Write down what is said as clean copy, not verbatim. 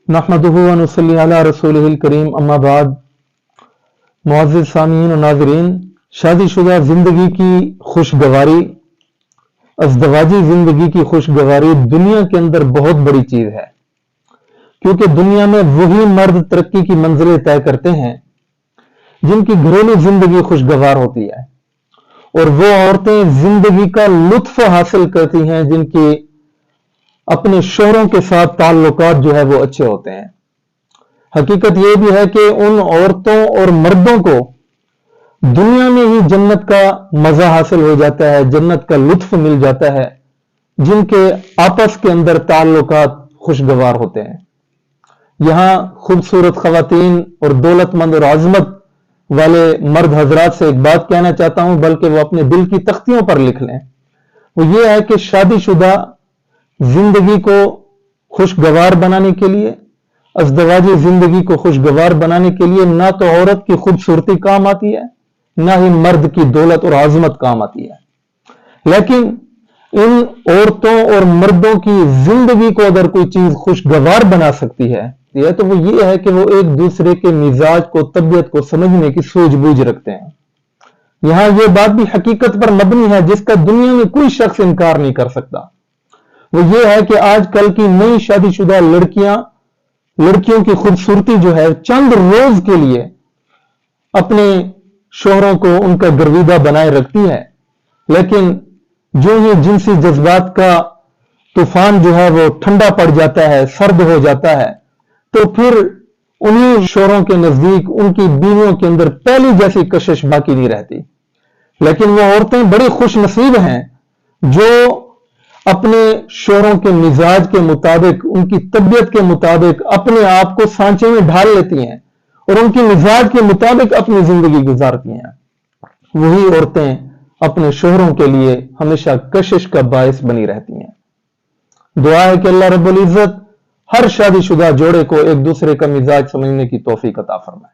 नहमदुहु व नुसल्ली अला रसूलिहिल करीम अम्मा बाद। मुअज़्ज़िज़ सामीन और नाज़रीन, शादीशुदा जिंदगी की खुशगवारी, अज़दवाजी जिंदगी की खुशगवारी दुनिया के अंदर बहुत बड़ी चीज है, क्योंकि दुनिया में वही मर्द तरक्की की मंजिलें तय करते हैं जिनकी घरेलू जिंदगी खुशगवार होती है, और वो औरतें जिंदगी का लुत्फ हासिल करती हैं जिनकी अपने शोहरों के साथ ताल्लुकात जो है वो अच्छे होते हैं। हकीकत यह भी है कि उन औरतों और मर्दों को दुनिया में ही जन्नत का मजा हासिल हो जाता है, जन्नत का लुत्फ मिल जाता है, जिनके आपस के अंदर ताल्लुकात खुशगवार होते हैं। यहां खूबसूरत खवातीन और दौलतमंद और आजमत वाले मर्द हजरात से एक बात कहना चाहता हूं, बल्कि वो अपने दिल की तख्तियों पर लिख लें। वो ये है कि शादीशुदा जिंदगी को खुशगवार बनाने के लिए, अज़दवाजी जिंदगी को खुशगवार बनाने के लिए ना तो औरत की खूबसूरती काम आती है, ना ही मर्द की दौलत और आजमत काम आती है। लेकिन इन औरतों और मर्दों की जिंदगी को अगर कोई चीज खुशगवार बना सकती है तो वो ये है कि वो एक दूसरे के मिजाज को, तबीयत को समझने की सूझबूझ रखते हैं। यहां यह बात भी हकीकत पर मबनी है जिसका दुनिया में कोई शख्स इनकार नहीं कर सकता। वो ये है कि आजकल की नई शादीशुदा लड़कियों की खूबसूरती जो है चंद रोज के लिए अपने शोहरों को उनका गर्विदा बनाए रखती है, लेकिन जो ही जिनसी जज्बात का तूफान जो है वो ठंडा पड़ जाता है, सर्द हो जाता है, तो फिर उन्हीं शोहरों के नजदीक उनकी बीवियों के अंदर पहली जैसी कशिश बाकी नहीं रहती। लेकिन वो औरतें बड़ी खुश नसीब हैं जो अपने शोहरों के मिजाज के मुताबिक, उनकी तबीयत के मुताबिक अपने आप को सांचे में ढाल लेती हैं और उनके मिजाज के मुताबिक अपनी जिंदगी गुजारती हैं। वही औरतें अपने शोहरों के लिए हमेशा कशिश का बायस बनी रहती हैं। दुआ है कि अल्लाह रब्बुल इज्जत हर शादीशुदा जोड़े को एक दूसरे का मिजाज समझने की तौफीक अता फरमाए।